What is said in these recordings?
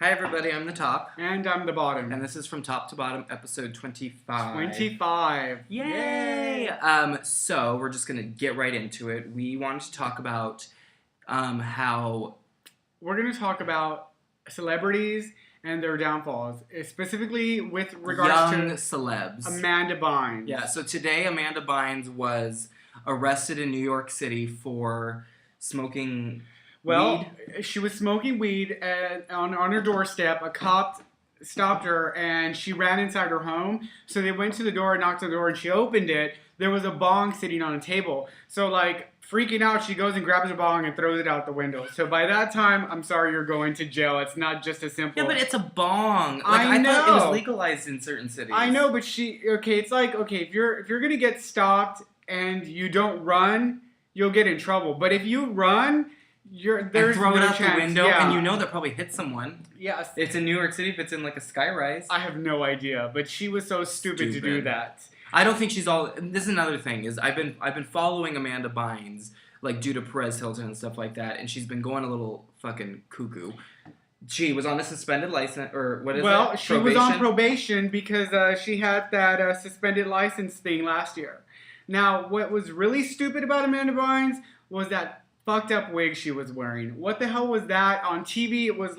Hi everybody, I'm the top. And I'm the bottom. And this is From Top to Bottom, episode 25. 25. Yay! So we're just going to get right into it. We wanted to talk about how... We're going to talk about celebrities and their downfalls, specifically with regards young to celebs. Amanda Bynes. Yeah, so today Amanda Bynes was arrested in New York City for smoking weed. She was smoking weed on her doorstep. A cop stopped her and she ran inside her home. So they went to the door, knocked on the door, and she opened it. There was a bong sitting on a table. So freaking out, she goes and grabs a bong and throws it out the window. So by that time, I'm sorry, you're going to jail. It's not just as simple. Yeah, but it's a bong. I know. thought it was legalized in certain cities. I know, but if you're gonna get stopped and you don't run, you'll get in trouble. But if you run, there's throw it no out chance. the window, Yeah. and you know that probably hit someone. Yes. It's in New York City if it's in like a skyrise. I have no idea, but she was so stupid to do that. I don't think she's all. This is another thing. Is I've been following Amanda Bynes due to Perez Hilton and stuff like that, and she's been going a little fucking cuckoo. She was on a suspended license, or what is it? Well, she was on probation because she had that suspended license thing last year. Now, what was really stupid about Amanda Bynes was that fucked up wig she was wearing. What the hell was that? On TV, it was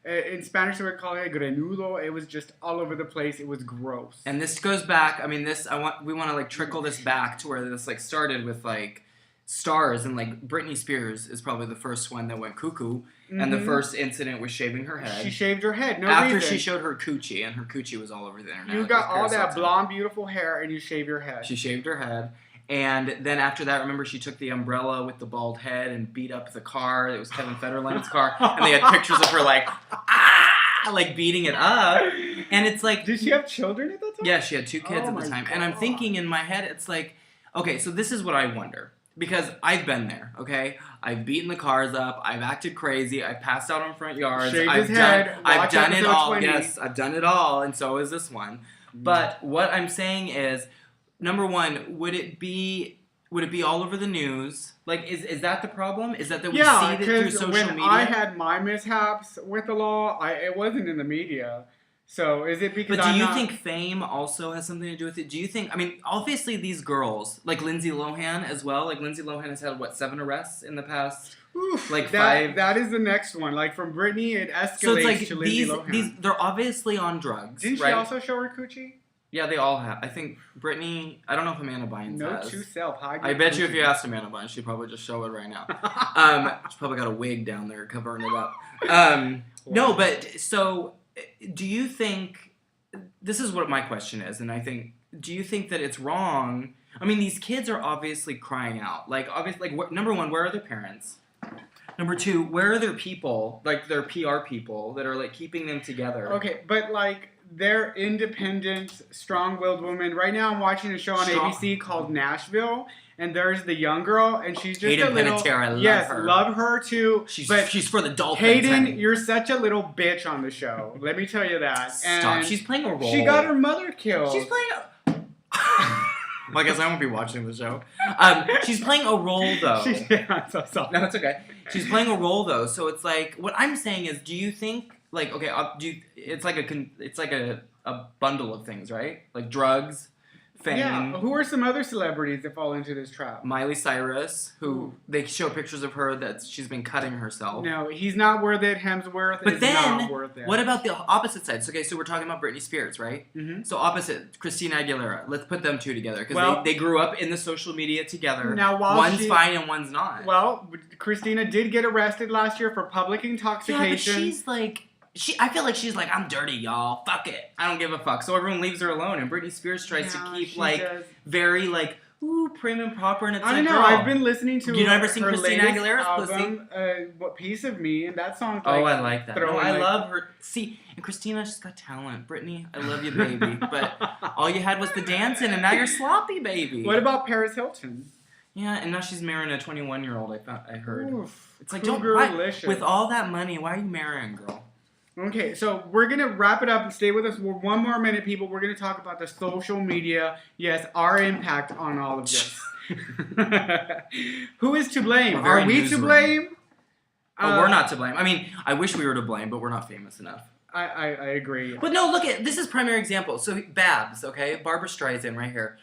in Spanish they would call it grenudo. It was just all over the place. It was gross. And this goes back. I mean, we want to trickle this back to where this started with stars, and Britney Spears is probably the first one that went cuckoo. Mm-hmm. And the first incident was shaving her head. She shaved her head. After reason. she showed her coochie, and her coochie was all over the internet. You got all that blonde, beautiful hair, and you shave your head. She shaved her head. And then after that, remember, she took the umbrella with the bald head and beat up the car. It was Kevin Federline's car. And they had pictures of her beating it up. And it's Did she have children at that time? Yeah, she had 2 kids at the time. God. And I'm thinking in my head, it's okay, so this is what I wonder. Because I've been there, okay? I've beaten the cars up. I've acted crazy. I've passed out on front yards. I've done it all. 20. Yes, I've done it all. And so is this one. But what I'm saying is, number one, would it be all over the news? Is that the problem? Is that we see it through social media? When I had my mishaps with the law, it wasn't in the media. So is it because? But do you think fame also has something to do with it? Do you think? I mean, obviously these girls, like Lindsay Lohan as well. Lindsay Lohan has had 7 arrests in the past. Oof, 5. That is the next one. From Britney, it escalates to Lindsay Lohan. They're obviously on drugs. Didn't she also show her coochie? Yeah, they all have. I think Britney. I don't know if Amanda Bynes has. Note to self. I bet you if you asked Amanda Bynes, she'd probably just show it right now. She's probably got a wig down there covering it up. No, but so do you think? This is what my question is, and I think. Do you think that it's wrong? I mean, these kids are obviously crying out. Number one, where are their parents? Number 2, where are their people? Their PR people that are keeping them together. Okay, but they're independent, strong-willed women. Right now, I'm watching a show on ABC called Nashville, and there's the young girl, and she's just Hayden a little. Panettiere, I love her. Love her too. She's for the Dolphins. Hayden, you're such a little bitch on the show. Let me tell you that. Stop. And she's playing a role. She got her mother killed. She's playing well, I guess I won't be watching the show. She's playing a role, though. I'm so sorry. No, it's okay. She's playing a role, though. So it's what I'm saying is, do you think it's a bundle of things, right? Drugs, fame. Yeah. Who are some other celebrities that fall into this trap? Miley Cyrus, who they show pictures of her that she's been cutting herself. No, he's not worth it. Hemsworth is not worth it. What about the opposite side? So, okay, so we're talking about Britney Spears, right? Mm-hmm. So opposite, Christina Aguilera. Let's put them two together because they grew up in the social media together. Now, one's fine and one's not. Well, Christina did get arrested last year for public intoxication. Yeah, but she's I feel like she's I'm dirty, y'all. Fuck it. I don't give a fuck. So everyone leaves her alone, and Britney Spears tries to keep very ooh, prim and proper, and it's I don't know. Girl. I've been listening to. You never seen her Christina Aguilera's album, What Piece of Me, and that song's oh, I like that. No, I love her. See, and Christina, she's got talent. Britney, I love you, baby. But all you had was the dancing, and now you're sloppy, baby. What about Paris Hilton? Yeah, and now she's marrying a 21-year-old. I heard. Oof, it's don't with all that money. Why are you marrying, girl? Okay, so we're going to wrap it up and stay with us for one more minute, people. We're going to talk about the social media, yes, our impact on all of this. Who is to blame? Are we to blame? But we're not to blame. I mean, I wish we were to blame, but we're not famous enough. I agree. But no, look at this is primary example. So Babs, okay, Barbara Streisand right here.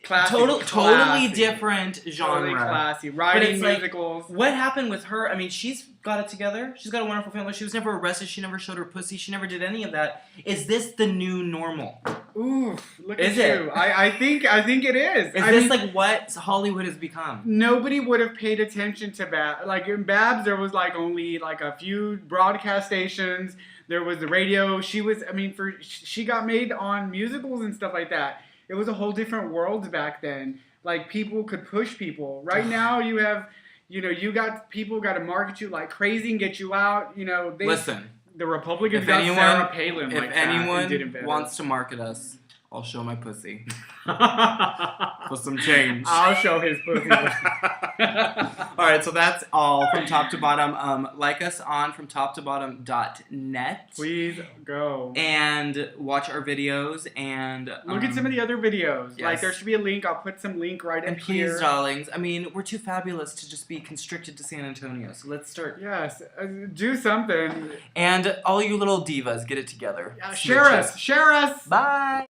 Classy, Totally different genre. Totally classy. Writing musicals. Like, what happened with her? I mean, she's got it together. She's got a wonderful family. She was never arrested. She never showed her pussy. She never did any of that. Is this the new normal? Oof, look Is at it? you. I think it is. Is this like what Hollywood has become? Nobody would have paid attention to Babs. Like in Babs, there was like only like a few broadcast stations. There was the radio. She got made on musicals and stuff like that. It was a whole different world back then. Like, people could push people. Right now, you have, you got people got to market you like crazy and get you out. Listen, the Republicans got Sarah Palin. If anyone wants to market us, I'll show my pussy for some change. I'll show his pussy. All right, so that's all from top to bottom. Like us on FromTop2Bottom.net. Please go and watch our videos and look at some of the other videos. Yes. Like, there should be a link. I'll put some link right in here. And please, darlings. I mean, we're too fabulous to just be constricted to San Antonio. So let's start. Yes, do something. And all you little divas, get it together. Share us. Bye.